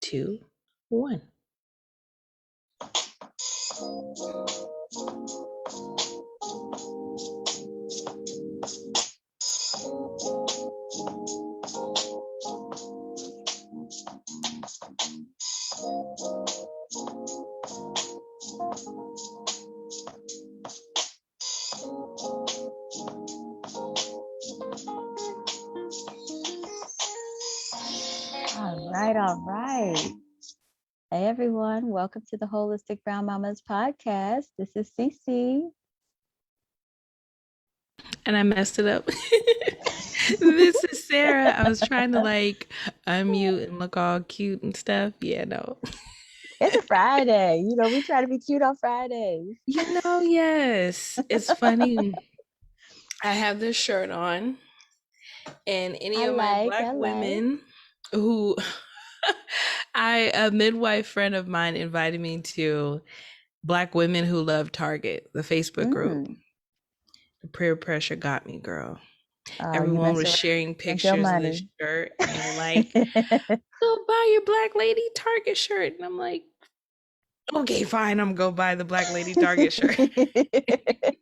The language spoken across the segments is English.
2, 1. All right. Hey, everyone. Welcome to the Holistic Brown Mamas podcast. This is Cece. And I messed it up. This is Sarah. I was trying to unmute and look all cute and stuff. Yeah, no. It's a Friday. We try to be cute on Fridays. Yes. It's funny. I have this shirt on, and any of my black I like. women who a midwife friend of mine invited me to Black Women Who Love Target, the Facebook group. The peer pressure got me, girl. You Everyone mess was around, sharing spend your pictures of this money. shirt, and they're like, go buy your Black Lady Target shirt. And I'm like, okay, fine, I'm gonna go buy the Black Lady Target shirt. It's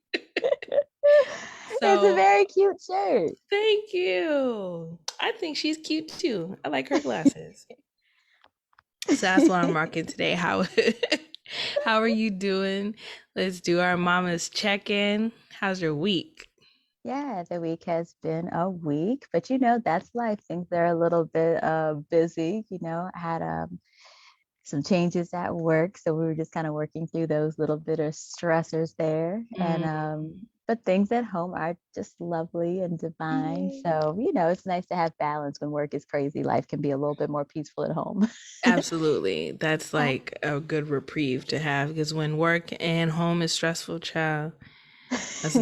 a So very cute shirt. thank you. I think she's cute too. I like her glasses. So that's what I'm rocking today. How how are you doing? Let's do our mama's check-in. How's your week? Yeah, the week has been a week, but that's life. Things are a little bit busy. I had some changes at work, so we were just kind of working through those little bit of stressors there. And but things at home are just lovely and divine. So, it's nice to have balance when work is crazy. Life can be a little bit more peaceful at home. Absolutely. That's like a good reprieve to have because when work and home is stressful, child, that's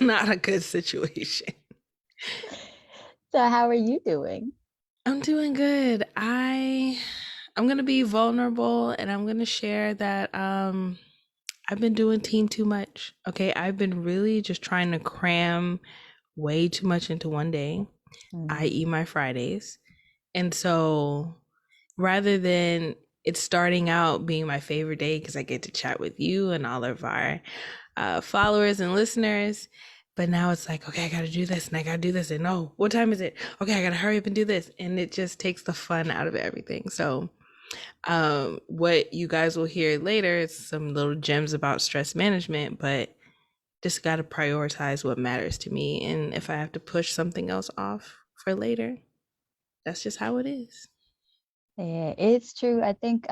not a good situation. So, how are you doing? I'm doing good. I'm gonna be vulnerable and I'm gonna share that I've been doing team too much. Okay, I've been really just trying to cram way too much into one day, i.e. my Fridays. And so rather than it starting out being my favorite day because I get to chat with you and all of our followers and listeners, but now it's like, okay, I gotta do this and I gotta do this, and no, what time is it? Okay, I gotta hurry up and do this, and it just takes the fun out of everything. So what you guys will hear later is some little gems about stress management, but just got to prioritize what matters to me, and if I have to push something else off for later, that's just how it is. Yeah, it's true. I think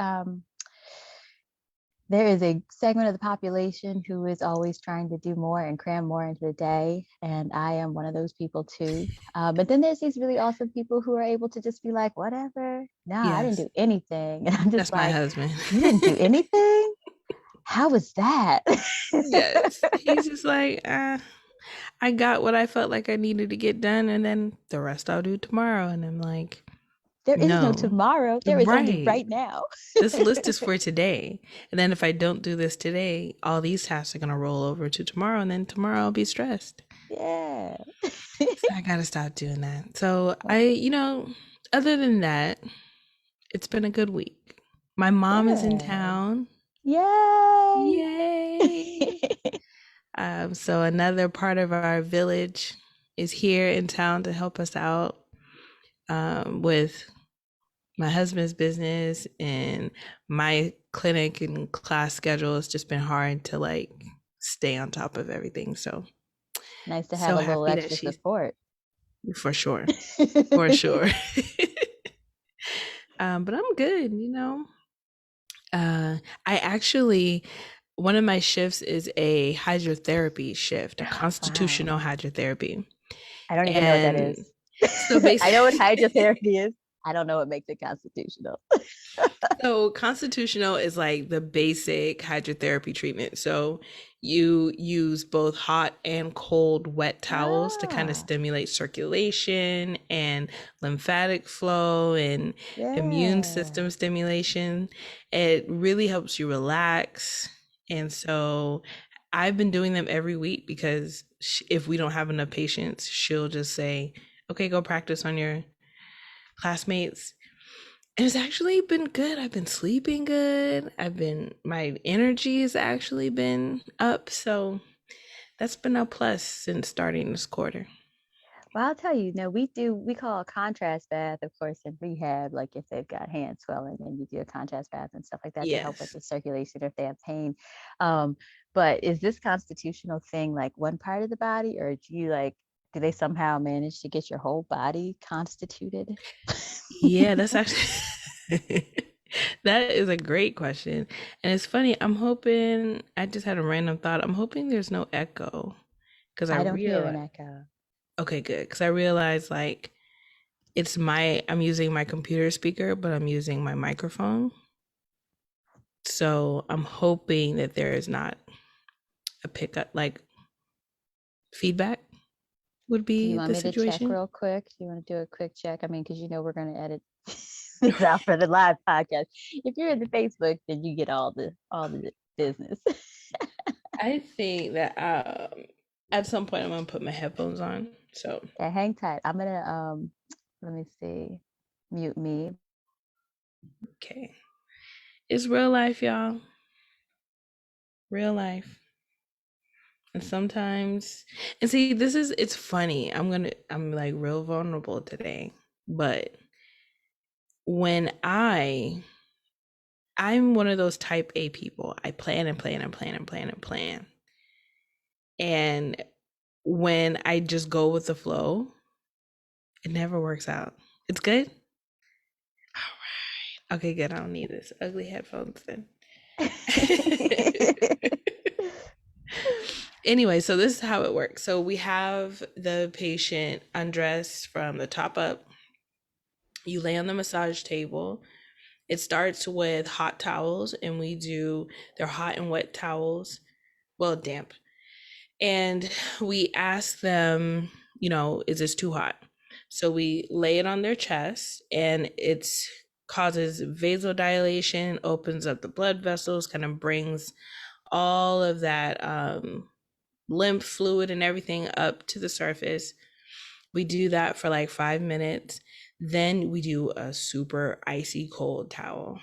there is a segment of the population who is always trying to do more and cram more into the day. And I am one of those people too. But then there's these really awesome people who are able to just be like, whatever. No, I didn't Yes, do anything. And I'm just that's my like, husband. you didn't do anything? How was that? Yes, he's just like, I got what I felt like I needed to get done, and then the rest I'll do tomorrow. And I'm like, There is no no, tomorrow. There is only right. right now. This list is for today. And then if I don't do this today, all these tasks are going to roll over to tomorrow. And then tomorrow I'll be stressed. Yeah. So I got to stop doing that. So other than that, it's been a good week. My mom is in Good. town. Yay. Yay. So another part of our village is here in town to help us out with my husband's business, and my clinic and class schedule has just been hard to stay on top of everything. So Nice to have so a little happy that extra she's support. for sure, for sure. But I'm good. I actually, one of my shifts is a hydrotherapy shift, a Wow. constitutional hydrotherapy. I don't even know what that And is. so I know what basically, hydrotherapy is. I don't know what makes it constitutional. so constitutional is like the basic hydrotherapy treatment. So you use both hot and cold wet towels to kind of Ah, stimulate circulation and lymphatic flow and immune yeah. system stimulation. It really helps you relax. And so I've been doing them every week because if we don't have enough patients, she'll just say, okay, go practice on your classmates. it's actually been good. I've been sleeping good. My energy has actually been up. So that's been a plus since starting this quarter. Well, I'll tell you, no, we call a contrast bath, of course, in rehab, like if they've got hand swelling and you do a contrast bath and stuff like that to help with Yes. the circulation if they have pain. Um, but is this constitutional thing like one part of the body, or do they somehow manage to get your whole body constituted? Yeah, that's actually that is a great question. And it's funny, I'm hoping I just had a random thought. I'm hoping there's no echo because I I don't hear an realized echo. okay, good. Because I realized like I'm using my computer speaker, but I'm using my microphone. So I'm hoping that there is not a pickup, like feedback would Do you be want the me to check situation. real quick? Do you want to do a quick check? I mean, because we're going to edit this out for the live podcast. If you're in the Facebook, then you get all the business. I think that at some point I'm gonna put my headphones on. So Yeah, hang tight. I'm gonna let me see, mute me. okay, it's real life, y'all. Real life. And sometimes, and see, it's funny. I'm like real vulnerable today. But when I'm one of those type A people, I plan and plan and plan and plan and plan. And when I just go with the flow, it never works out. It's good. Okay, good. I don't need this ugly headphones then. Anyway, so this is how it works. So we have the patient undressed from the top up. You lay on the massage table. It starts with hot towels, and they're hot and wet towels, well, damp. And we ask them, is this too hot? So we lay it on their chest, and it's causes vasodilation, opens up the blood vessels, kind of brings all of that lymph fluid and everything up to the surface. We do that for like 5 minutes. Then we do a super icy cold towel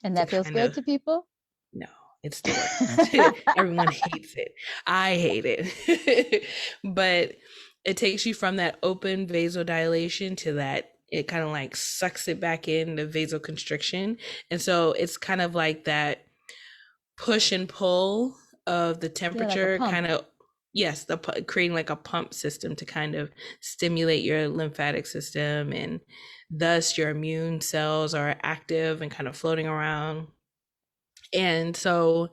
And to that feels kind good of, to people. no, it's the worst. Everyone hates it. I hate it. But it takes you from that open vasodilation to that it kind of like sucks it back in the vasoconstriction. And so it's kind of like that push and pull of the Yeah, like a temperature pump. kind of, yes, creating like a pump system to kind of stimulate your lymphatic system, and thus your immune cells are active and kind of floating around. And so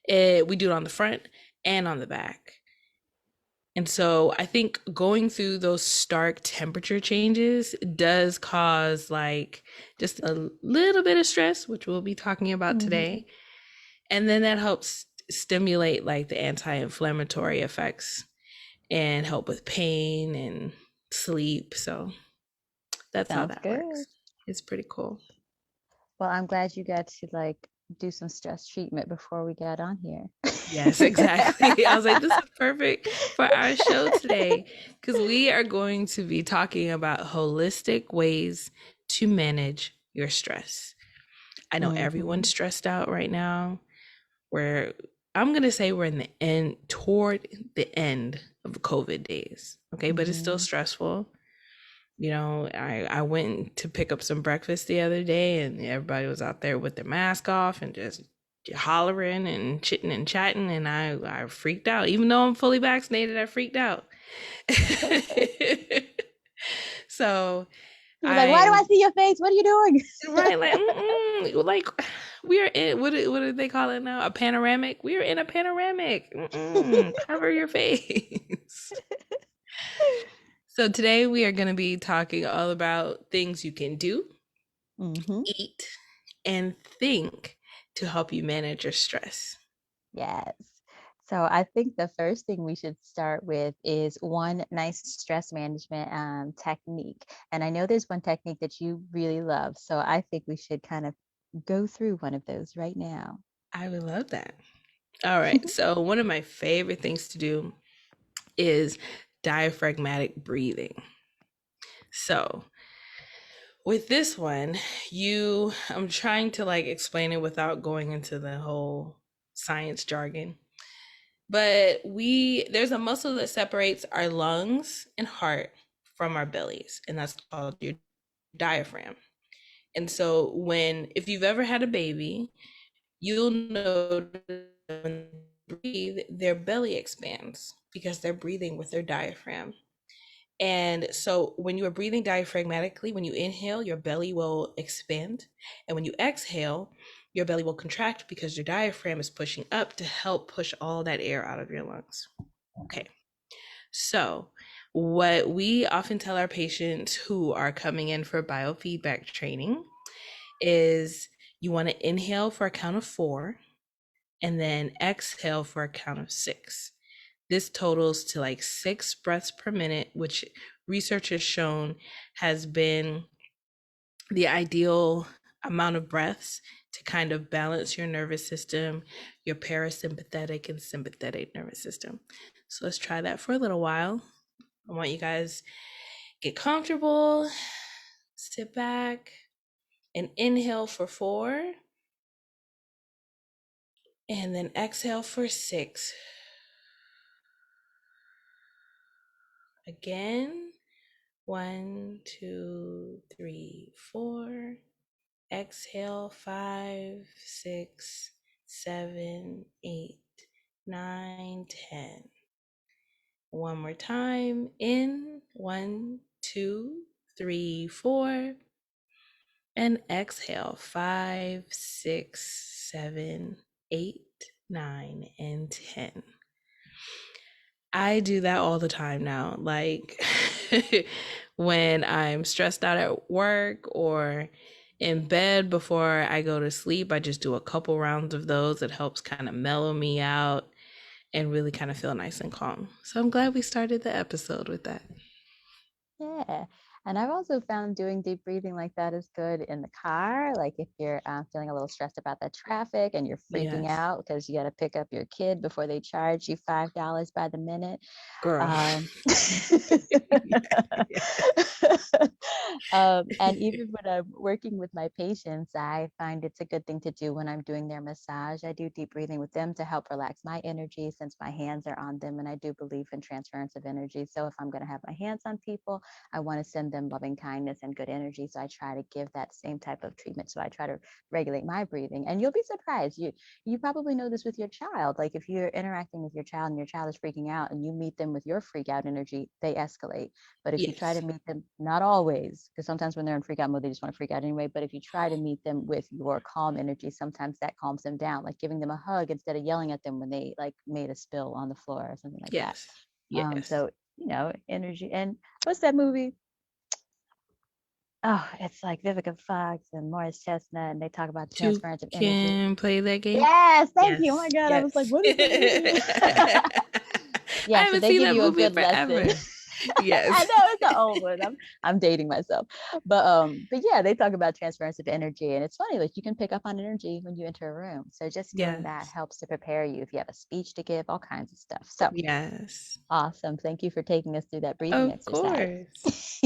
we do it on the front and on the back. And so I think going through those stark temperature changes does cause like just a little bit of stress, which we'll be talking about Hmm. today. And then that helps stimulate like the anti-inflammatory effects and help with pain and sleep. So that's how Sounds that good. works. It's pretty cool. Well, I'm glad you got to like do some stress treatment before we got on here. Yes, exactly. I was like, this is perfect for our show today because we are going to be talking about holistic ways to manage your stress. I know everyone's Hmm. stressed out right now. Where I'm gonna say we're in the end toward the end of the COVID days. Okay, but it's still Hmm. stressful. I went to pick up some breakfast the other day, and everybody was out there with their mask off and just hollering and chitting and chatting, and I freaked out. Even though I'm fully vaccinated, I freaked out. So You're like, why do I I'm see your face? What are you doing? right, like we are in what do they call it now? A panoramic. We are in a panoramic. Cover your face. So today we are going to be talking all about things you can do, Hmm. eat, and think to help you manage your stress. Yes. So I think the first thing we should start with is one nice stress management technique. And I know there's one technique that you really love. So I think we should kind of go through one of those right now. I would love that. All right. So one of my favorite things to do is diaphragmatic breathing. So with this one, I'm trying to like explain it without going into the whole science jargon. But there's a muscle that separates our lungs and heart from our bellies, and that's called your diaphragm. And so if you've ever had a baby, you'll notice when they breathe, their belly expands because they're breathing with their diaphragm. And so when you are breathing diaphragmatically, when you inhale, your belly will expand. And when you exhale, your belly will contract because your diaphragm is pushing up to help push all that air out of your lungs. Okay. So, what we often tell our patients who are coming in for biofeedback training is you want to inhale for a count of 4 and then exhale for a count of 6. This totals to like 6 breaths per minute, which research has shown has been the ideal amount of breaths to kind of balance your nervous system, your parasympathetic and sympathetic nervous system. So let's try that for a little while. I want you guys get comfortable, sit back, and inhale for 4, and then exhale for 6. Again, 1, 2, 3, 4. Exhale 5, 6, 7, 8, 9, 10. One more time. In 1, 2, 3, 4. And exhale 5, 6, 7, 8, 9, and 10. I do that all the time now. Like when I'm stressed out at work or in bed before I go to sleep, I just do a couple rounds of those. It helps kind of mellow me out and really kind of feel nice and calm. So I'm glad we started the episode with that. Yeah. And I've also found doing deep breathing like that is good in the car. Like if you're feeling a little stressed about the traffic and you're freaking Yes. out because you got to pick up your kid before they charge you $5 by the minute. Girl. Um, Yeah. and even when I'm working with my patients, I find it's a good thing to do when I'm doing their massage. I do deep breathing with them to help relax my energy since my hands are on them. And I do believe in transference of energy. So if I'm going to have my hands on people, I want to send them loving kindness and good energy. So I try to give that same type of treatment. So I try to regulate my breathing. And you'll be surprised. You probably know this with your child. Like if you're interacting with your child and your child is freaking out and you meet them with your freak out energy, they escalate. But if you try to Yes. meet them, not always, because sometimes when they're in freak out mode, they just want to freak out anyway. But if you try to meet them with your calm energy, sometimes that calms them down, like giving them a hug instead of yelling at them when they like made a spill on the floor or something like that. Yes. Yes. So, energy. And what's that movie? Oh, it's like Vivica Fox and Morris Chestnut, and they talk about the Two transference of energy. can play that game. Yes, thank you. Oh my Yes. God, I was like, Yes. what is the movie? I Yeah, so haven't they seen give that you a movie good lesson. forever. I Yes. know it's an old one. I'm dating myself. But yeah, they talk about transference of energy. And it's funny, like you can pick up on energy when you enter a room. So just doing that Yes. helps to prepare you if you have a speech to give, all kinds of stuff. So Yes. awesome. Thank you for taking us through that breathing Of exercise. course.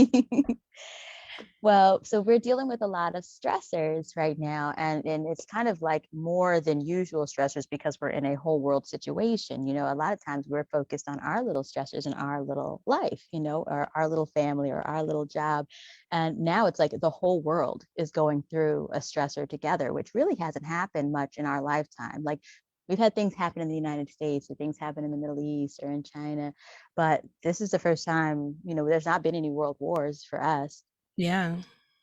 Well, so we're dealing with a lot of stressors right now, and it's kind of like more than usual stressors because we're in a whole world situation. A lot of times we're focused on our little stressors in our little life, or our little family or our little job. And now it's like the whole world is going through a stressor together, which really hasn't happened much in our lifetime. Like we've had things happen in the United States or things happen in the Middle East or in China, but this is the first time, there's not been any world wars for us. Yeah,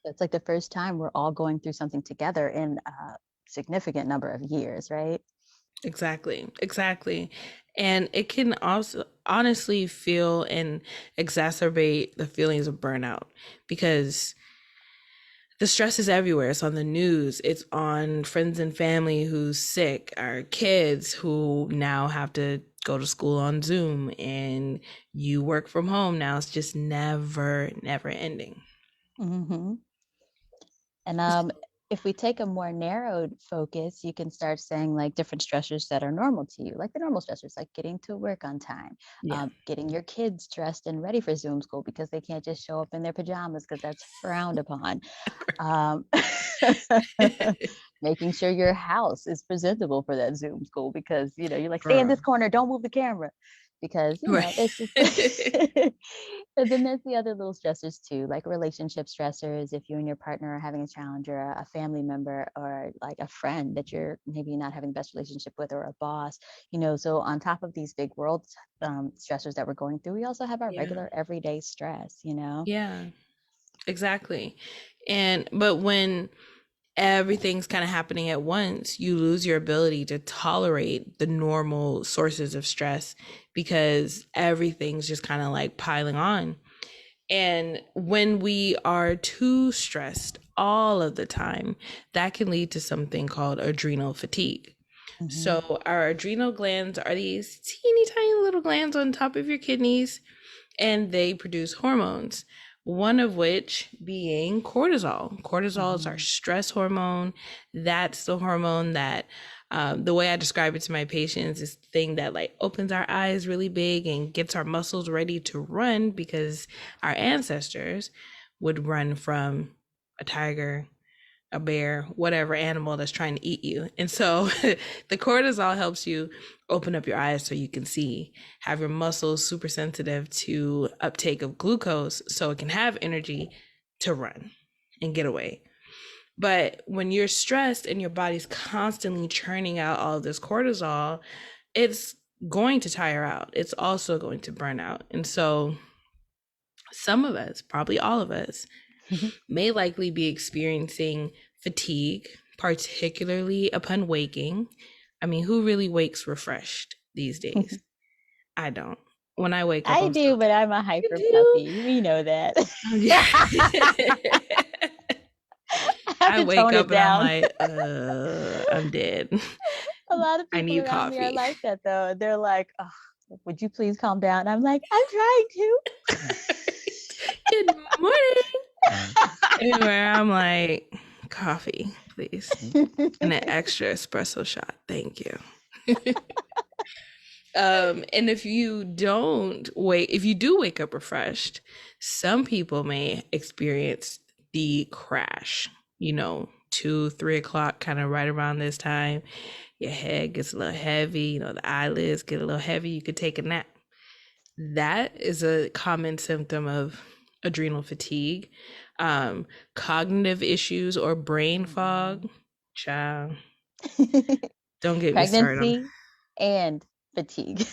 It's like the first time we're all going through something together in a significant number of years, right? exactly. Exactly. And it can also honestly feel and exacerbate the feelings of burnout because the stress is everywhere. It's on the news, it's on friends and family who's sick, our kids who now have to go to school on Zoom, and you work from home now. It's just never ending. Mm-hmm. And if we take a more narrowed focus, you can start saying like different stressors that are normal to you, like the normal stressors, like getting to work on time, Yeah. getting your kids dressed and ready for Zoom school because they can't just show up in their pajamas because that's frowned upon. Um, making sure your house is presentable for that Zoom school because you're like, stay in Girl. this corner, don't move the camera, because Right. it's just. And then there's the other little stressors too, like relationship stressors. If you and your partner are having a challenge, or a family member, or like a friend that you're maybe not having the best relationship with, or a boss, so on top of these big world stressors that we're going through, we also have our Yeah. regular everyday stress. Yeah. Exactly. But when everything's kind of happening at once, you lose your ability to tolerate the normal sources of stress because everything's just kind of like piling on. And when we are too stressed all of the time, that can lead to something called adrenal fatigue. Hmm. So, our adrenal glands are these teeny tiny little glands on top of your kidneys, and they produce hormones, one of which being cortisol. Cortisol is our Hmm. stress hormone. That's the hormone that, the way I describe it to my patients, is the thing that like opens our eyes really big and gets our muscles ready to run because our ancestors would run from a tiger, a bear, whatever animal that's trying to eat you. And so the cortisol helps you open up your eyes so you can see, have your muscles super sensitive to uptake of glucose so it can have energy to run and get away. But when you're stressed and your body's constantly churning out all of this cortisol, it's going to tire out. It's also going to burn out. And so some of us, probably all of us, may likely be experiencing fatigue, particularly upon waking. I mean, who really wakes refreshed these days? I don't. When I wake up, I I'm so do, but I'm a tired. hyper You puppy. We know that. do? Yeah. I have I to wake tone up it and I'm down. like, I'm dead. A lot of I people need around me are coffee. like that, though. They're like, oh, would you please calm down? I'm like, I'm trying to. Good morning. Anywhere, I'm like, coffee, please. And an extra espresso shot. Thank you. And if you do wake up refreshed, some people may experience the crash, 2, 3 o'clock, kind of right around this time. Your head gets a little heavy, the eyelids get a little heavy. You could take a nap. That is a common symptom of adrenal fatigue. Cognitive issues or brain Mhm. fog. Child, don't get me started on Pregnancy and fatigue.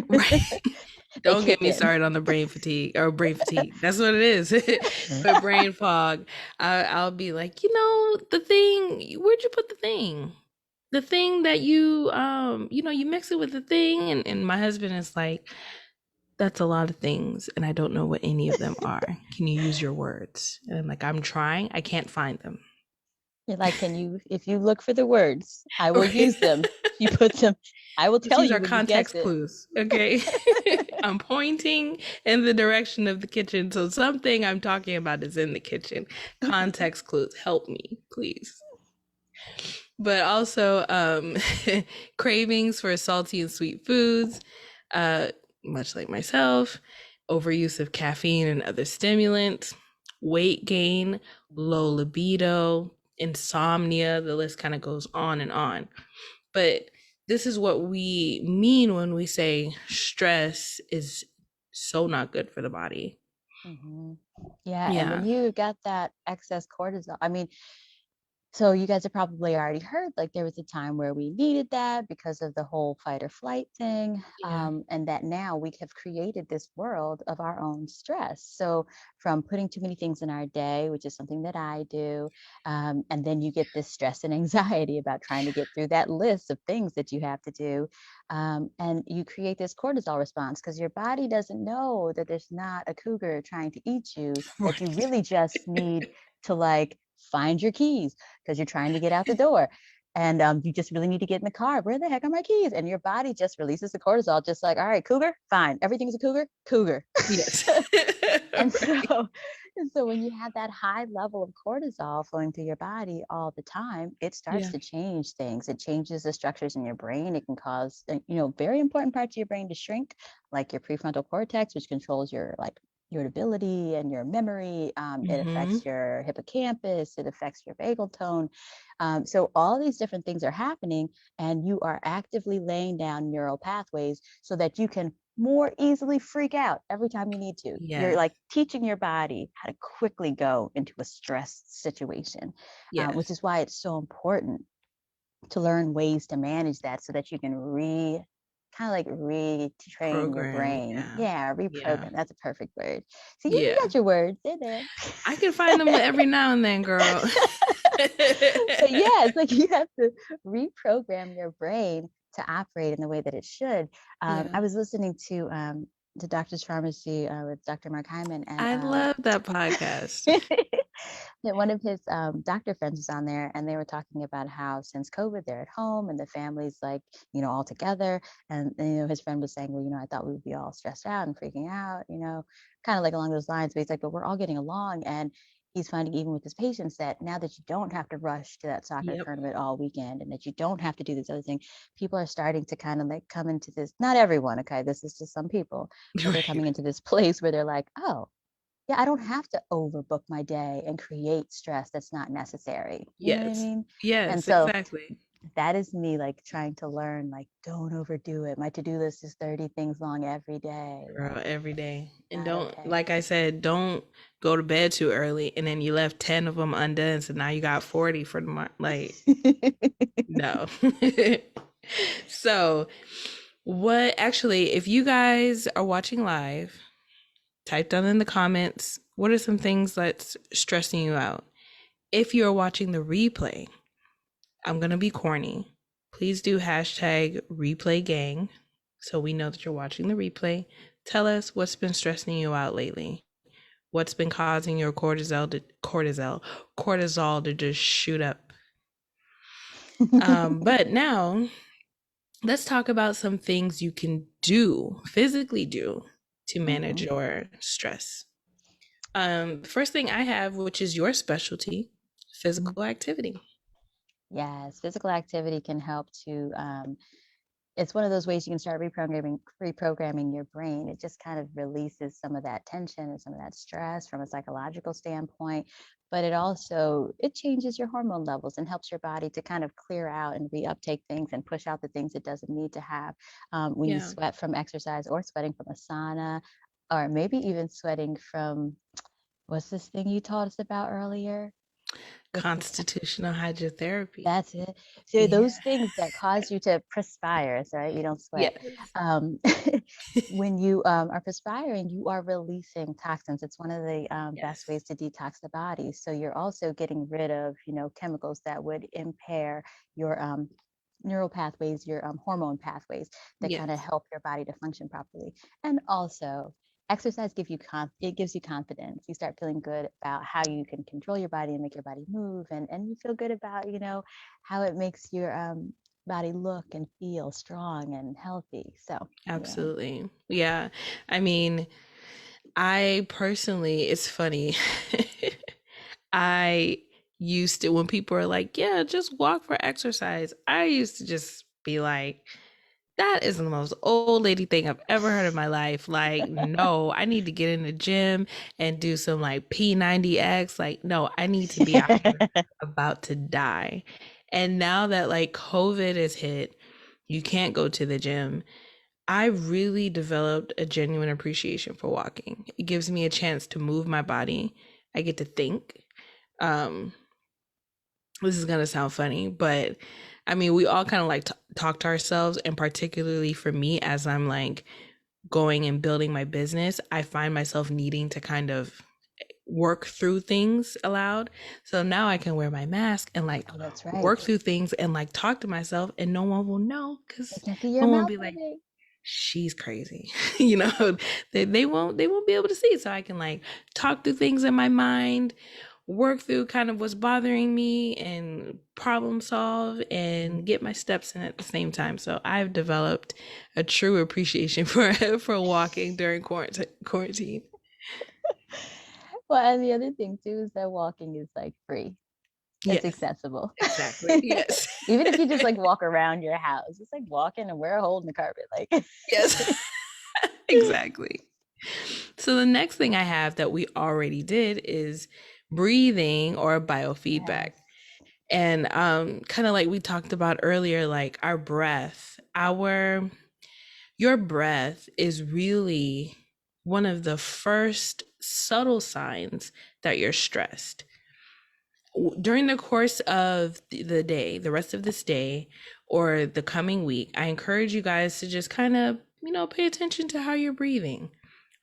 right. They Don't get kick me in. started on the brain fatigue or brain fatigue. That's what it is. But brain fog, I'll be like, the thing, where'd you put the thing? The thing that you mix it with the thing. And my husband is like, that's a lot of things. And I don't know what any of them are. Can you use your words? And I'm like, I'm trying. I can't find them. You're like, if you look for the words, I will Okay. use them. You put them, I will tell These you are when you guess context it. clues. Okay. I'm pointing in the direction of the kitchen. So something I'm talking about is in the kitchen. Context clues. Help me, please. But also cravings for salty and sweet foods, uh, much like myself, overuse of caffeine and other stimulants, weight gain, low libido, insomnia. The list kind of goes on and on. But this is what we mean when we say stress is so not good for the body. Hmm. Yeah, and when Yeah. you got that excess cortisol, I mean, so you guys have probably already heard like there was a time where we needed that because of the whole fight or flight thing, Yeah. and that now we have created this world of our own stress. So from putting too many things in our day, which is something that I do, and then you get this stress and anxiety about trying to get through that list of things that you have to do, and you create this cortisol response because your body doesn't know that there's not a cougar trying to eat you, that you Right. really just need to like find your keys because you're trying to get out the door. and you just really need to get in the car. Where the heck are my keys? And your body just releases the cortisol, just like, all right, cougar, fine. Everything's a cougar, cougar. Yes. And Right. so, and so when you have that high level of cortisol flowing through your body all the time, it starts Yeah. to change things. It changes the structures in your brain. It can cause, very important parts of your brain to shrink, like your prefrontal cortex, which controls your like irritability and your memory. It Mm-hmm. affects your hippocampus. It affects your vagal tone. So all these different things are happening, and you are actively laying down neural pathways so that you can more easily freak out every time you need to. You're Yes. like teaching your body how to quickly go into a stressed situation, which Yes. is why it's so important to learn ways to manage that so that you can kind of like retrain your Program. brain. Yeah. Yeah, Yeah. reprogram. That's a perfect word. So you Yeah. got your words in there. I can find them every now and then, girl. But yeah, it's like you have to reprogram your brain to operate in the way that it should. Yeah. I was listening to Doctor's Pharmacy with Dr. Mark Hyman, and I love that podcast. that one of his doctor friends was on there, and they were talking about how since COVID they're at home and the family's like all together, and his friend was saying, well, I thought we would be all stressed out and freaking out, kind of like along those lines. But he's like, but we're all getting along, and he's finding even with his patients that now that you don't have to rush to that soccer Yep. tournament all weekend and that you don't have to do this other thing, people are starting to kind of like come into this, not everyone, okay, this is just some people, but they're Right. coming into this place where they're like, oh, yeah, I don't have to overbook my day and create stress that's not necessary. You know what I Yes. mean? And Yes, so exactly. that is me like trying to learn, like, don't overdo it. My to-do list is 30 things long every day. Girl, Like, every day. And not don't, okay. like I said, don't go to bed too early and then you left 10 of them undone. So now you got 40 for the month. Like, no. So, what actually, if you guys are watching live, type down in the comments, what are some things that's stressing you out? If you're watching the replay, I'm going to be corny. Please do hashtag replay gang so we know that you're watching the replay. Tell us what's been stressing you out lately. What's been causing your cortisol to just shoot up. But now let's talk about some things you can do, physically do, to manage Mhm. your stress. First thing I have, which is your specialty, physical activity. Yes, physical activity can help to it's one of those ways you can start reprogramming your brain. It just kind of releases some of that tension and some of that stress from a psychological standpoint, but it changes your hormone levels and helps your body to kind of clear out and reuptake things and push out the things it doesn't need to have. When you Yeah. sweat from exercise or sweating from a sauna, or maybe even sweating from, what's this thing you taught us about earlier with the Constitutional hydrotherapy. that's it. So Yeah. those things that cause you to perspire, so right, you don't sweat. Yes. Um, when you are perspiring, you are releasing toxins. It's one of the best Yes. ways to detox the body. So you're also getting rid of, chemicals that would impair your neural pathways, your hormone pathways that kind of Yes. help your body to function properly. And also, exercise it gives you confidence. You start feeling good about how you can control your body and make your body move, and you feel good about how it makes your body look and feel strong and healthy. So yeah. Absolutely. Yeah. I mean, I personally, it's funny. I used to, when people are like, yeah, just walk for exercise, I used to just be like, that is the most old lady thing I've ever heard in my life. Like, no, I need to get in the gym and do some like P90X. Like, no, I need to be out here about to die. And now that like COVID is hit, you can't go to the gym. I really developed a genuine appreciation for walking. It gives me a chance to move my body. I get to think. Um, this is gonna sound funny, but I mean, we all kind of like talk to ourselves, and particularly for me, as I'm like going and building my business, I find myself needing to kind of work through things aloud. So now I can wear my mask and like Oh, that's right. work through things and like talk to myself, and no one will know They because can see your no one will mouth be like, moving. she's crazy. You know, they won't be able to see. So I can like talk through things in my mind, work through kind of what's bothering me and problem solve and get my steps in at the same time. So I've developed a true appreciation for walking during quarantine. Well, and the other thing too is that walking is like free. It's Yes, accessible. exactly. Yes. Even if you just like walk around your house, it's like walking and wear a hole in the carpet. Like, Yes. Exactly. So the next thing I have that we already did is breathing or biofeedback. yes. And kind of like we talked about earlier, like our breath, your breath is really one of the first subtle signs that you're stressed. During the course of the day, the rest of this day or the coming week, I encourage you guys to just kind of, pay attention to how you're breathing.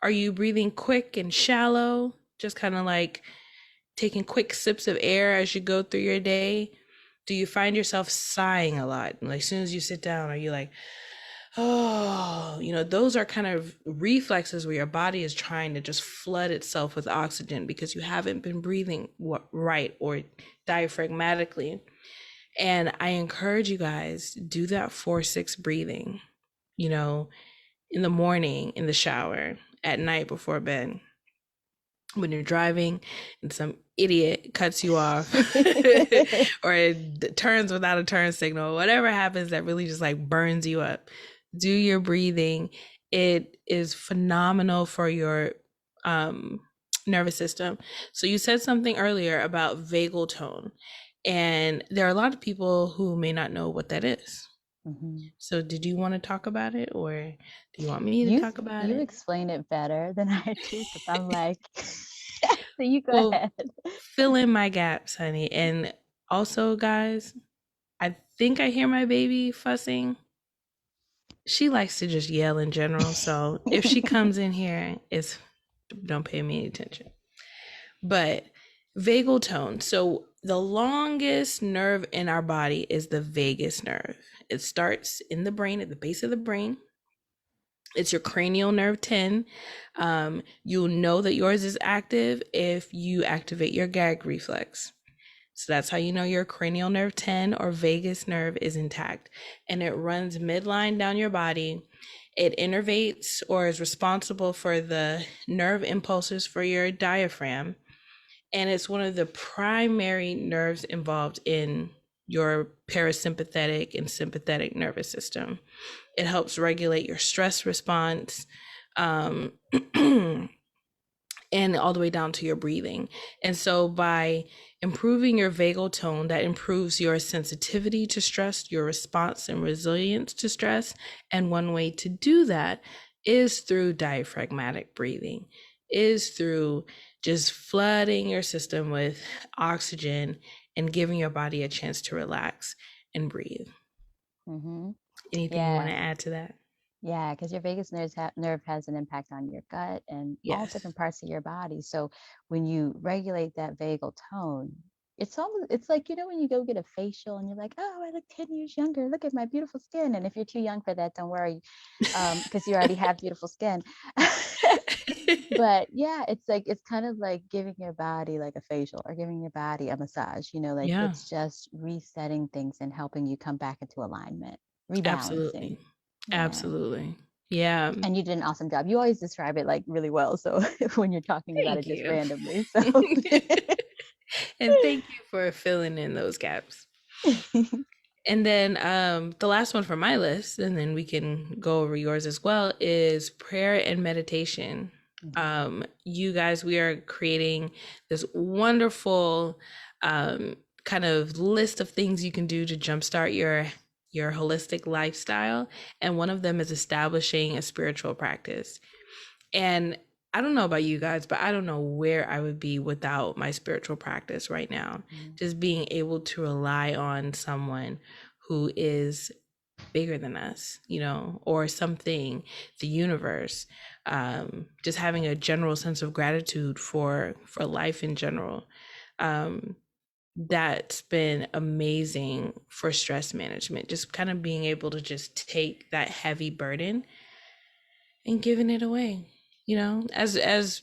Are you breathing quick and shallow, just kind of like taking quick sips of air as you go through your day? Do you find yourself sighing a lot? Like as soon as you sit down, are you like, oh, those are kind of reflexes where your body is trying to just flood itself with oxygen because you haven't been breathing right or diaphragmatically. And I encourage you guys, do that 4-6 breathing, you know, in the morning, in the shower, at night before bed, when you're driving and some idiot cuts you off or it turns without a turn signal, whatever happens that really just like burns you up, do your breathing. It is phenomenal for your um, nervous system. So you said something earlier about vagal tone, and there are a lot of people who may not know what that is. Mhm. So did you want to talk about it, or do you want me to You talk about you it? explain it better than I do because I'm like, so you go Well, ahead. fill in my gaps, honey. And also, guys, I think I hear my baby fussing. She likes to just yell in general. So if she comes in here, it's don't pay me any attention. But vagal tone. So the longest nerve in our body is the vagus nerve. It starts in the brain, at the base of the brain. It's your cranial nerve 10. You'll know that yours is active if you activate your gag reflex. So that's how you know your cranial nerve 10 or vagus nerve is intact. And it runs midline down your body. It innervates or is responsible for the nerve impulses for your diaphragm. And it's one of the primary nerves involved in your parasympathetic and sympathetic nervous system. It helps regulate your stress response. Um, and all the way down to your breathing. And so by improving your vagal tone, that improves your sensitivity to stress, your response and resilience to stress. And one way to do that is through diaphragmatic breathing, is through just flooding your system with oxygen and giving your body a chance to relax and breathe. Hmm. Anything you want Yeah. to add to that? Yeah, because your nerve has an impact on your gut and all Yes. different parts of your body. So when you regulate that vagal tone, it's like, when you go get a facial and you're like, oh, I look 10 years younger. Look at my beautiful skin. And if you're too young for that, don't worry, because you already have beautiful skin. But yeah, it's kind of like giving your body like a facial or giving your body a massage, like Yeah, it's just resetting things and helping you come back into alignment, rebalancing. absolutely. Yeah. Absolutely. Yeah. And you did an awesome job. You always describe it like really well. So when you're talking about Thank it just you. randomly. So And thank you for filling in those gaps. And then the last one from my list, and then we can go over yours as well, is prayer and meditation. Mhm. You guys, we are creating this wonderful kind of list of things you can do to jumpstart your holistic lifestyle, and one of them is establishing a spiritual practice. And I don't know about you guys, but I don't know where I would be without my spiritual practice right now. Mhm. Just being able to rely on someone who is bigger than us, or something, the universe. Just having a general sense of gratitude for life in general. Um, that's been amazing for stress management. Just kind of being able to just take that heavy burden and giving it away. As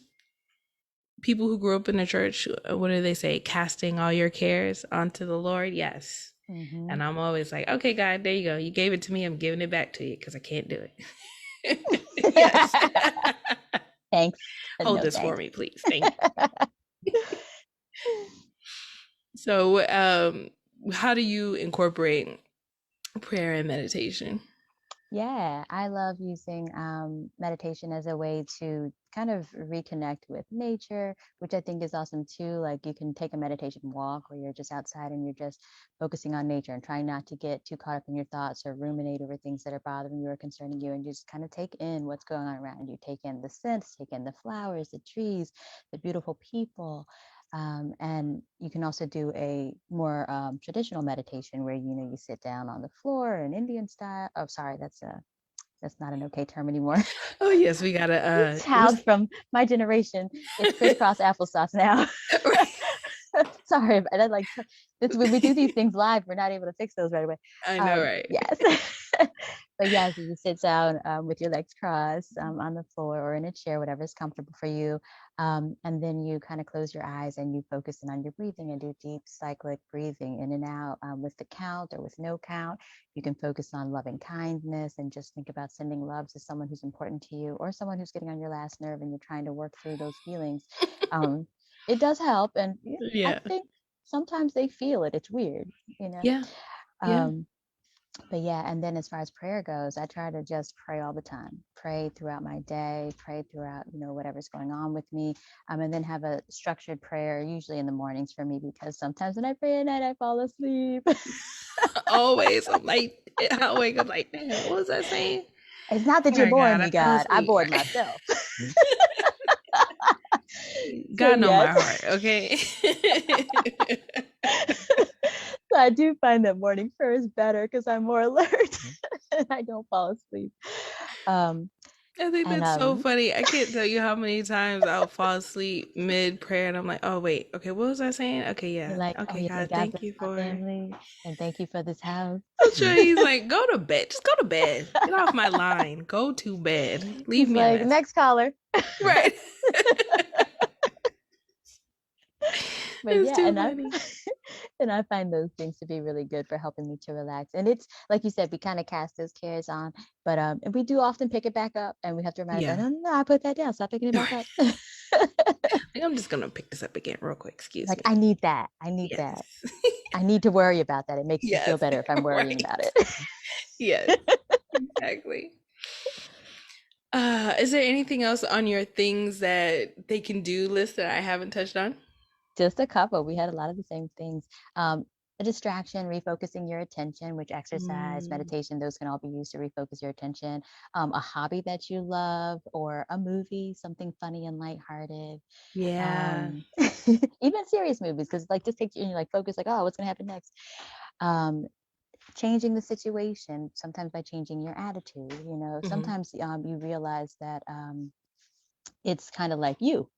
people who grew up in the church, what do they say? Casting all your cares onto the Lord. Yes. Hmm. And I'm always like, okay, God, there you go. You gave it to me. I'm giving it back to you because I can't do it. Yes. Thanks, but Hold no this for thanks. me, please. Thank you. So, how do you incorporate prayer and meditation? Yeah, I love using meditation as a way to kind of reconnect with nature, which I think is awesome too. Like you can take a meditation walk where you're just outside and you're just focusing on nature and trying not to get too caught up in your thoughts or ruminate over things that are bothering you or concerning you, and you just kind of take in what's going on around you. Take in the scents, take in the flowers, the trees, the beautiful people. And you can also do a more traditional meditation where you sit down on the floor in Indian style. Oh, sorry, that's not an okay term anymore. Oh yes, we gotta Child from my generation, it's crisscross applesauce now. Sorry, but I like it's when we do these things live, we're not able to fix those right away. I know, right? Yes. But yeah, so you sit down with your legs crossed on the floor or in a chair, whatever is comfortable for you. And then you kind of close your eyes and you focus in on your breathing and do deep cyclic breathing in and out with the count or with no count. You can focus on loving kindness and just think about sending love to someone who's important to you or someone who's getting on your last nerve and you're trying to work through those feelings. Um, it does help. And yeah, I Yeah, think sometimes they feel it. It's weird, you know. yeah, yeah. Um, but yeah, and then as far as prayer goes, I try to just pray all the time, pray throughout my day, pray throughout, whatever's going on with me. And then have a structured prayer, usually in the mornings for me, because sometimes when I pray at night, I fall asleep. Always, I'm like, I wake up like, damn, what was I saying? It's not that All you're right, boring God, I me, fell God. I asleep. bored Right? myself. So God know yes. my heart. Okay. So I do find that morning prayer is better because I'm more alert and I don't fall asleep. Um, I think and that's so funny. I can't tell you how many times I'll fall asleep mid prayer and I'm like, oh wait, okay, what was I saying? Okay, You're yeah. like, oh Okay, yeah, may God, God thank bless you my for. family and thank you for this house. I'm sure he's like, go to bed. Just go to bed. Get off my line. Go to bed. Leave He's me a like, message. next caller. Right. But It's yeah, too and I funny. and I find those things to be really good for helping me to relax. And it's like you said, we kind of cast those cares on, but and we do often pick it back up, and we have to remind ourselves, Yeah. no, no, no, I put that down. Stop picking it back up. Like, I'm just gonna pick this up again real quick. Excuse Like me. I need that. I need Yes. that. I need to worry about that. It makes me feel Yes. better if I'm worrying Right. about it. Yes. Exactly. Is there anything else on your things that they can do list that I haven't touched on? Just a couple. We had a lot of the same things. A distraction, refocusing your attention, which exercise, Mm, meditation, those can all be used to refocus your attention. A hobby that you love, or a movie, something funny and lighthearted. yeah. Even serious movies, because like just take you and you like focus, like, oh, what's gonna happen next? Um, Changing the situation, sometimes by changing your attitude. Hmm. Sometimes you realize that it's kind of like you.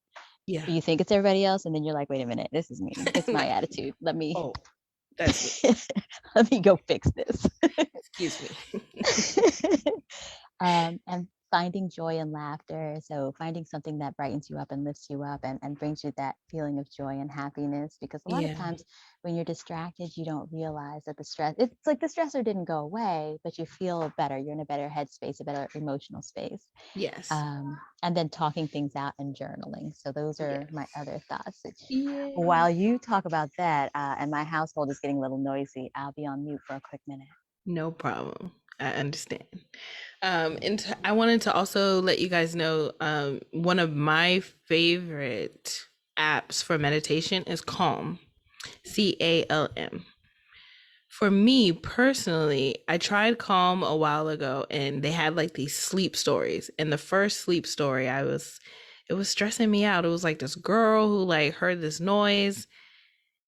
Yeah. You think it's everybody else, and then you're like, wait a minute, this is me. It's my Like, attitude. Let me oh, that's me. let me go fix this. Excuse me. And finding joy and laughter. So finding something that brightens you up and lifts you up and brings you that feeling of joy and happiness. Because a lot of Yeah. times when you're distracted, you don't realize that it's like the stressor didn't go away, but you feel better. You're in a better headspace, a better emotional space. Yes. And then talking things out and journaling. So those are my Yes. other thoughts. Yeah. While you talk about that, and my household is getting a little noisy, I'll be on mute for a quick minute. No problem. I understand. I wanted to also let you guys know one of my favorite apps for meditation is Calm, Calm. For me personally, I tried Calm a while ago and they had like these sleep stories. And the first sleep story, it was stressing me out. It was like this girl who like heard this noise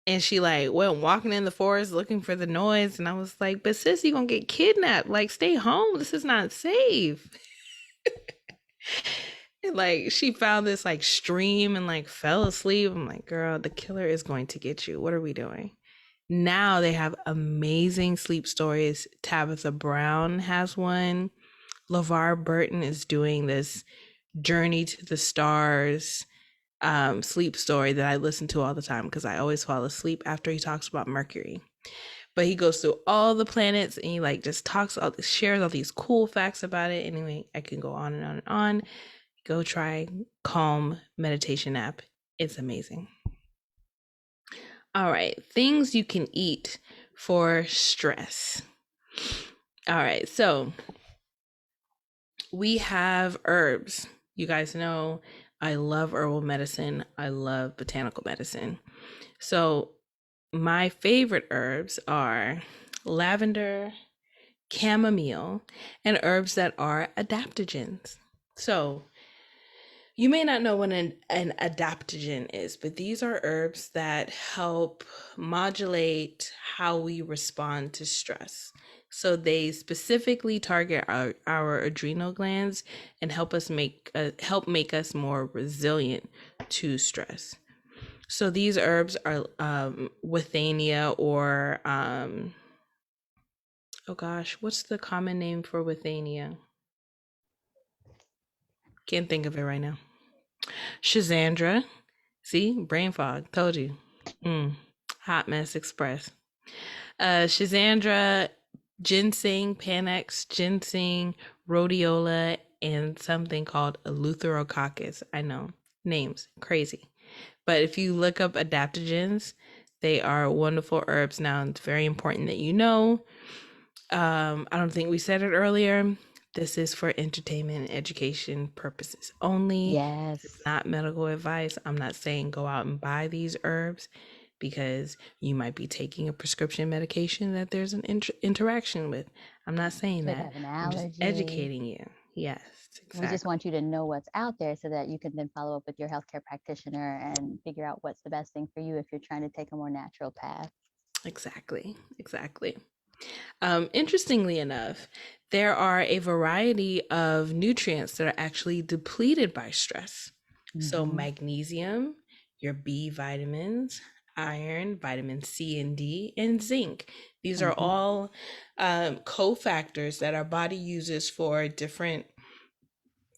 and she like went walking in the forest looking for the noise. And I was like, but sis, you gonna get kidnapped. Like, stay home. This is not safe. And like she found this like stream and like fell asleep. I'm like, girl, the killer is going to get you. What are we doing? Now they have amazing sleep stories. Tabitha Brown has one. LeVar Burton is doing this Journey to the Stars. sleep story that I listen to all the time because I always fall asleep after he talks about Mercury. But he goes through all the planets and he like just shares all these cool facts about it. Anyway, I can go on and on and on. Go try Calm meditation app. It's amazing. All right, things you can eat for stress. All right, so we have herbs. You guys know I love herbal medicine. I love botanical medicine. So my favorite herbs are lavender, chamomile, and herbs that are adaptogens. So you may not know what an adaptogen is, but these are herbs that help modulate how we respond to stress. So they specifically target our adrenal glands and help make us more resilient to stress. So these herbs are withania or oh gosh, what's the common name for withania? Can't think of it right now. Shazandra. See, brain fog. Told you. Hot mess express. Shazandra, ginseng, Panax, ginseng, rhodiola, and something called Eleutherococcus. I know, names crazy. But if you look up adaptogens, they are wonderful herbs. Now, it's very important that you know. I don't think we said it earlier. This is for entertainment and education purposes only. It's Yes. not medical advice. I'm not saying go out and buy these herbs because you might be taking a prescription medication that there's an interaction with. I'm not saying Could that. have an I'm just allergy. educating you. Yes, We just exactly. want you to know what's out there so that you can then follow up with your healthcare practitioner and figure out what's the best thing for you if you're trying to take a more natural path. Exactly. Exactly. Interestingly enough, there are a variety of nutrients that are actually depleted by stress. So, Mm-hmm. magnesium, your B vitamins, iron, vitamin C and D, and zinc. These are Mm-hmm. all cofactors that our body uses for different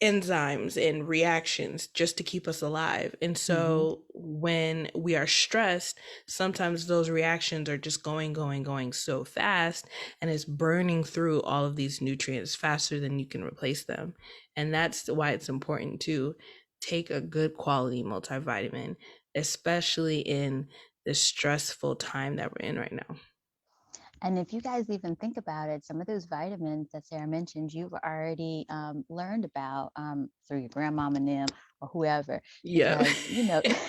enzymes and reactions just to keep us alive. And Mm-hmm. so when we are stressed, sometimes those reactions are just going so fast and it's burning through all of these nutrients faster than you can replace them. And that's why it's important to take a good quality multivitamin, especially in the stressful time that we're in right now. And if you guys even think about it, some of those vitamins that Sarah mentioned, you've already learned about through your grandmama and them or whoever, Yeah. because,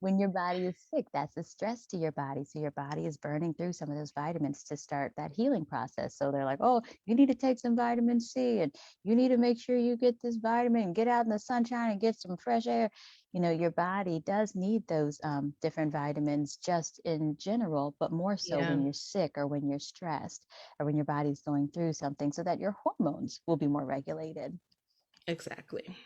when your body is sick, that's a stress to your body. So your body is burning through some of those vitamins to start that healing process. So they're like, oh, you need to take some vitamin C and you need to make sure you get this vitamin and get out in the sunshine and get some fresh air. Your body does need those different vitamins just in general, but more so Yeah, when you're sick or when you're stressed or when your body's going through something so that your hormones will be more regulated. exactly.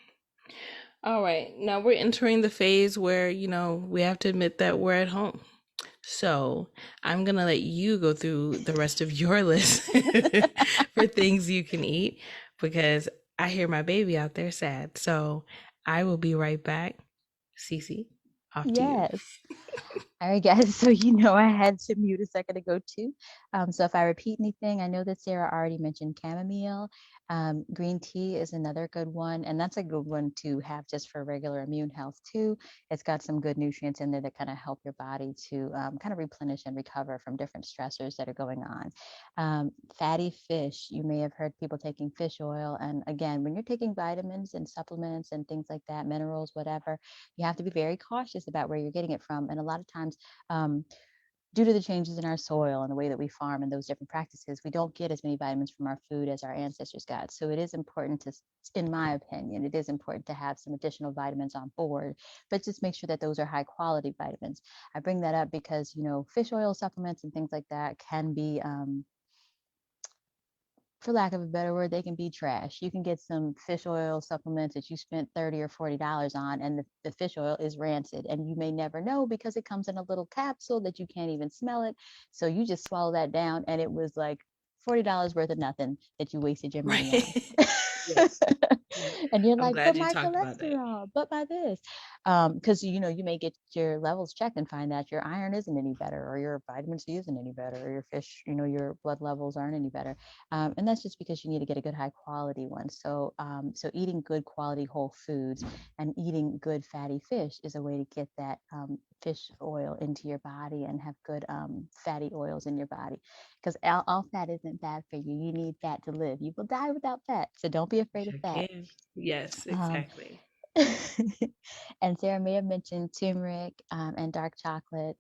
All right. Now we're entering the phase where, we have to admit that we're at home. So I'm going to let you go through the rest of your list for things you can eat because I hear my baby out there sad. So I will be right back. Cece, off to you. Yes. All right, guys. So I had to mute a second ago too. So if I repeat anything, I know that Sarah already mentioned chamomile. Green tea is another good one, and that's a good one to have just for regular immune health too. It's got some good nutrients in there that kind of help your body to kind of replenish and recover from different stressors that are going on. Fatty fish, you may have heard people taking fish oil, and again, when you're taking vitamins and supplements and things like that, minerals, whatever, you have to be very cautious about where you're getting it from. And a lot of times, um, due to the changes in our soil and the way that we farm and those different practices, we don't get as many vitamins from our food as our ancestors got. So it is important to, in my opinion, it is important to have some additional vitamins on board, but just make sure that those are high quality vitamins. I bring that up because, fish oil supplements and things like that can be, for lack of a better word, they can be trash. You can get some fish oil supplements that you spent $30 or $40 on, and the fish oil is rancid. And you may never know because it comes in a little capsule that you can't even smell it. So you just swallow that down, and it was like $40 worth of nothing that you wasted your money on. Right. Yes. Yeah. And you're I'm like, glad but you my talked about that. cholesterol, but my this. Because you may get your levels checked and find that your iron isn't any better, or your vitamin C isn't any better, or your fish, your blood levels aren't any better. And that's just because you need to get a good high quality one. So eating good quality whole foods and eating good fatty fish is a way to get that fish oil into your body and have good fatty oils in your body, because all fat isn't bad for you. You need fat to live. You will die without fat, so don't be afraid of Sure fat. can. Yes, um, exactly. and Sarah may have mentioned turmeric and dark chocolate.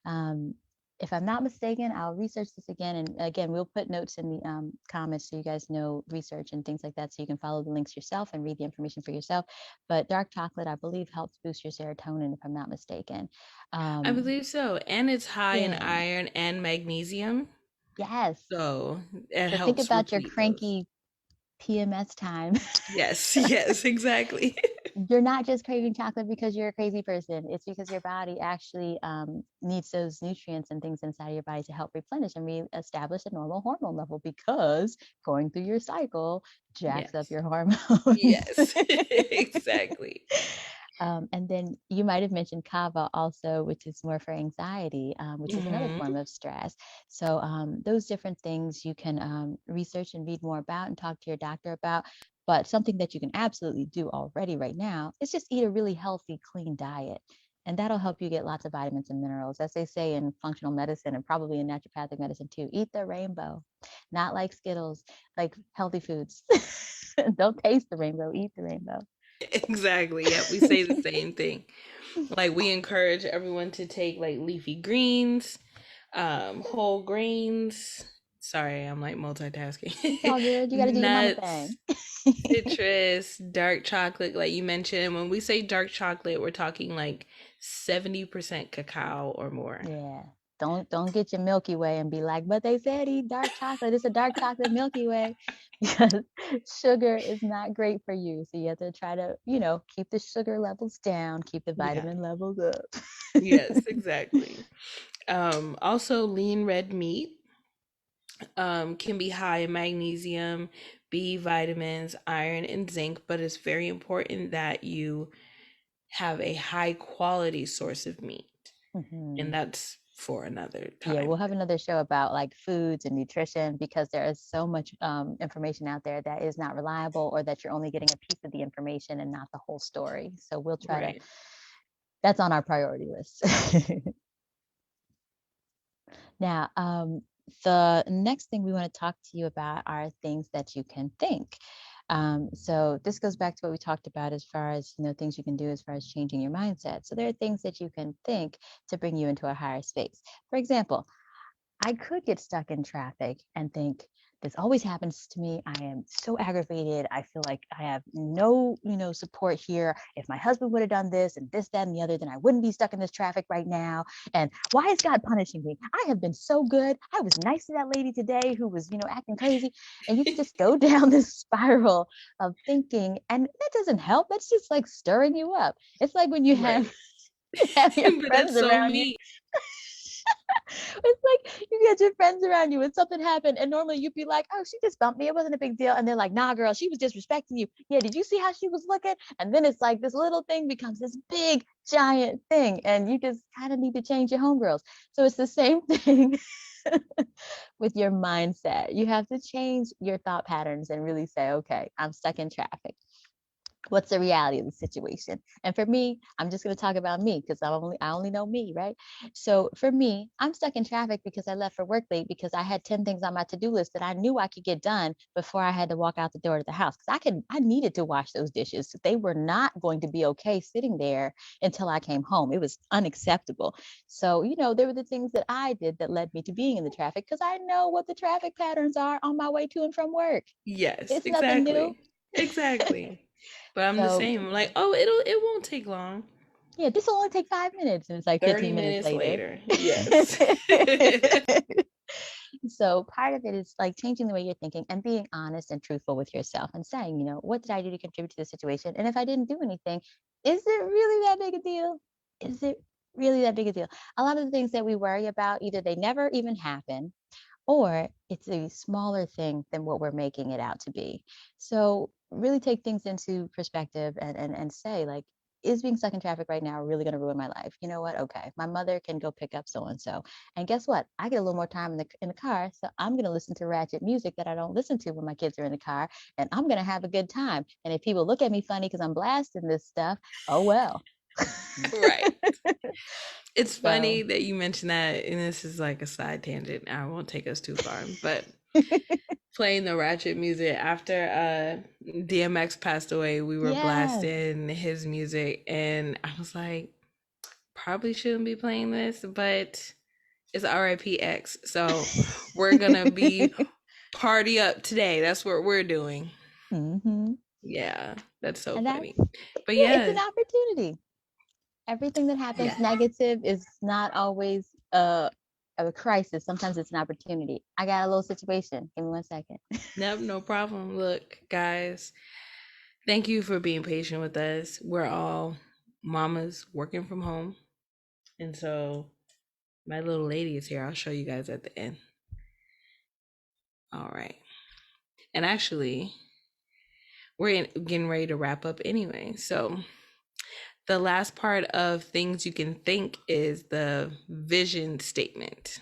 Um, if I'm not mistaken, I'll research this again. And again, we'll put notes in the comments so you guys know research and things like that. So you can follow the links yourself and read the information for yourself. But dark chocolate, I believe, helps boost your serotonin, if I'm not mistaken. I Um, believe so. And it's high in yeah, iron and magnesium. yes. So it So think helps about your replete those. cranky PMS time. Yes, yes, exactly. You're not just craving chocolate because you're a crazy person. It's because your body actually needs those nutrients and things inside of your body to help replenish and reestablish a normal hormone level, because going through your cycle jacks up Yes. your hormones. Yes. Exactly. And then you might have mentioned kava also, which is more for anxiety, which is another Hmm. form of stress. So those different things you can research and read more about and talk to your doctor about. But something that you can absolutely do already right now is just eat a really healthy, clean diet. And that'll help you get lots of vitamins and minerals. As they say in functional medicine and probably in naturopathic medicine too, eat the rainbow, not like Skittles, like healthy foods. Don't taste the rainbow, eat the rainbow. Exactly. Yep, we say the same thing. Like we encourage everyone to take like leafy greens, whole grains. Sorry, I'm like It's multitasking. all good. You got to do your mama Nuts, thing. citrus, dark chocolate, like you mentioned. When we say dark chocolate, we're talking like 70% cacao or more. Yeah. Don't get your Milky Way and be like, but they said eat dark chocolate. It's a dark chocolate Milky Way. Because sugar is not great for you. So you have to try to, keep the sugar levels down, keep the Yeah. vitamin levels up. Yes, exactly. Also lean red meat can be high in magnesium, B vitamins, iron, and zinc, but it's very important that you have a high quality source of meat. And Mhm. that's for another Yeah, time. we'll have another show about like foods and nutrition, because there is so much information out there that is not reliable, or that you're only getting a piece of the information and not the whole story. So we'll try to, Right. that's on our priority list. Now, the next thing we want to talk to you about are things that you can think. So this goes back to what we talked about as far as, things you can do as far as changing your mindset. So there are things that you can think to bring you into a higher space. For example, I could get stuck in traffic and think, this always happens to me. I am so aggravated. I feel like I have no, support here. If my husband would have done this and this, that, and the other, then I wouldn't be stuck in this traffic right now. And why is God punishing me? I have been so good. I was nice to that lady today who was, acting crazy. And you can just go down this spiral of thinking, and that doesn't help. That's just like stirring you up. It's like when you Right. have your But friends that's so around you. me. It's like you get your friends around you and something happened, and normally you'd be like, oh, she just bumped me, it wasn't a big deal, and they're like, nah girl, she was disrespecting you. Yeah, did you see how she was looking? And then it's like this little thing becomes this big giant thing, and you just kind of need to change your homegirls. So it's the same thing with your mindset. You have to change your thought patterns and really say, okay, I'm stuck in traffic. What's the reality of the situation? And for me, I'm just going to talk about me, because I only know me, right? So for me, I'm stuck in traffic because I left for work late, because I had 10 things on my to-do list that I knew I could get done before I had to walk out the door to the house, because I needed to wash those dishes. They were not going to be okay sitting there until I came home. It was unacceptable. So, there were the things that I did that led me to being in the traffic, because I know what the traffic patterns are on my way to and from work. Yes, It's nothing new. exactly. Exactly. But I'm the So same. I'm like, oh, it won't take long. yeah, this will only take 5 minutes. And it's like 30 15 minutes minutes later. later. Yes. So part of it is like changing the way you're thinking and being honest and truthful with yourself and saying, what did I do to contribute to the situation? And if I didn't do anything, is it really that big a deal? Is it really that big a deal? A lot of the things that we worry about, either they never even happen, or it's a smaller thing than what we're making it out to be. So really take things into perspective and say, like, is being stuck in traffic right now really going to ruin my life? You know what? Okay, my mother can go pick up so and so, and guess what? I get a little more time in the car, so I'm going to listen to ratchet music that I don't listen to when my kids are in the car, and I'm going to have a good time. And if people look at me funny because I'm blasting this stuff, oh well. Right. It's funny So that you mentioned that, and this is like a side tangent. I won't take us too far, but playing the ratchet music after DMX passed away, we were yes. blasting his music, and I was like, probably shouldn't be playing this, but it's RIP X, so we're gonna be party up today. That's what we're doing. hmm Yeah, that's so And that's, funny. But yeah, it's yeah, an opportunity. Everything that happens yeah. negative is not always a crisis. Sometimes it's an opportunity. I got a little situation. Give me 1 second. Nope, no problem. Look, guys, thank you for being patient with us. We're all mamas working from home. And so my little lady is here. I'll show you guys at the end. All right. And actually, getting ready to wrap up anyway. So the last part of things you can think is the vision statement.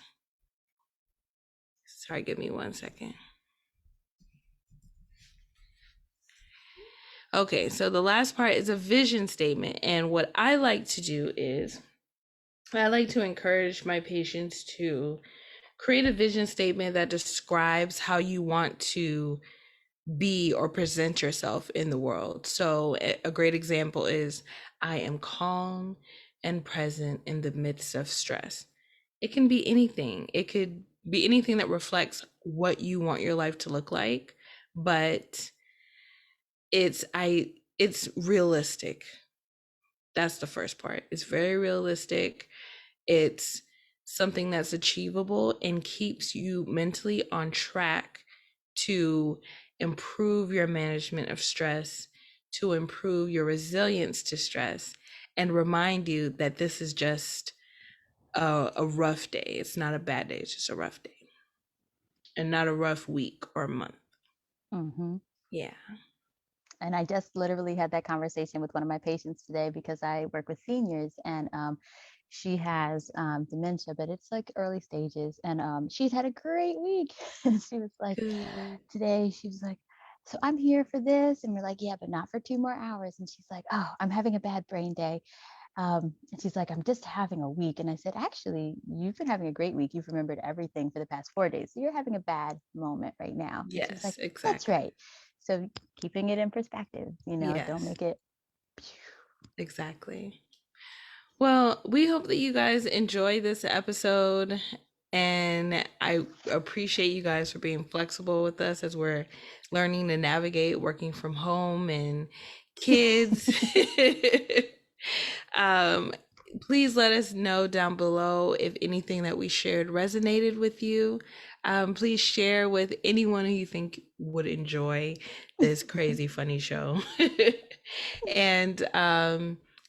Sorry, give me 1 second. Okay, so the last part is a vision statement. And what I like to do is I like to encourage my patients to create a vision statement that describes how you want to be or present yourself in the world. So, a great example is I am calm and present in the midst of stress. It can be anything, it could be anything that reflects what you want your life to look like, but it's realistic. That's the first part. It's very realistic. It's something that's achievable and keeps you mentally on track to improve your management of stress, to improve your resilience to stress, and remind you that this is just a rough day. It's not a bad day, it's just a rough day and not a rough week or month. hmm Yeah. And I just literally had that conversation with one of my patients today because I work with seniors, and she has dementia, but it's like early stages. And she's had a great week. And she was like, Good. today, she was like, so I'm here for this. And we're like, yeah, but not for 2 more hours. And she's like, oh, I'm having a bad brain day. And she's like, I'm just having a week. And I said, actually, you've been having a great week. You've remembered everything for the past 4 days. So you're having a bad moment right now. And she was like, Yes, that's exactly. right. So keeping it in perspective, don't Yes, make it. exactly. Well, we hope that you guys enjoy this episode. And I appreciate you guys for being flexible with us as we're learning to navigate working from home and kids. um, Please let us know down below if anything that we shared resonated with you. Please share with anyone who you think would enjoy this crazy funny show. And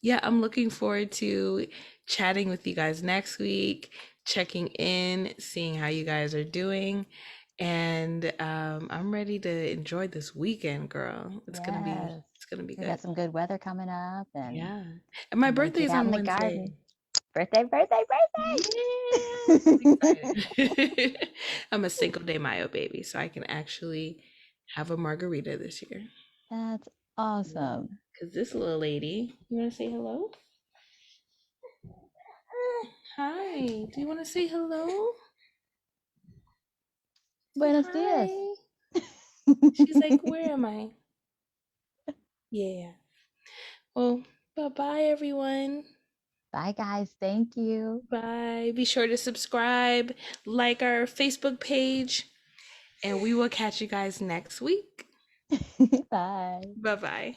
yeah, I'm looking forward to chatting with you guys next week, checking in, seeing how you guys are doing. And I'm ready to enjoy this weekend, girl. Yes. It's gonna be We good. got some good weather coming up, and Yeah. And my I'm going to birthday get is out in on the Wednesday. garden. Birthday, birthday, Yeah, I'm birthday. excited. I'm a Cinco de Mayo baby, so I can actually have a margarita this year. That's Yeah. awesome. Because this little lady, you want to say hello? Hi. Do you want to say hello? Say Buenos dias. hi. She's like, where am I? Yeah. Well, bye bye, everyone. Bye, guys. Thank you. Bye. Be sure to subscribe, like our Facebook page, and we will catch you guys next week. Bye. Bye bye.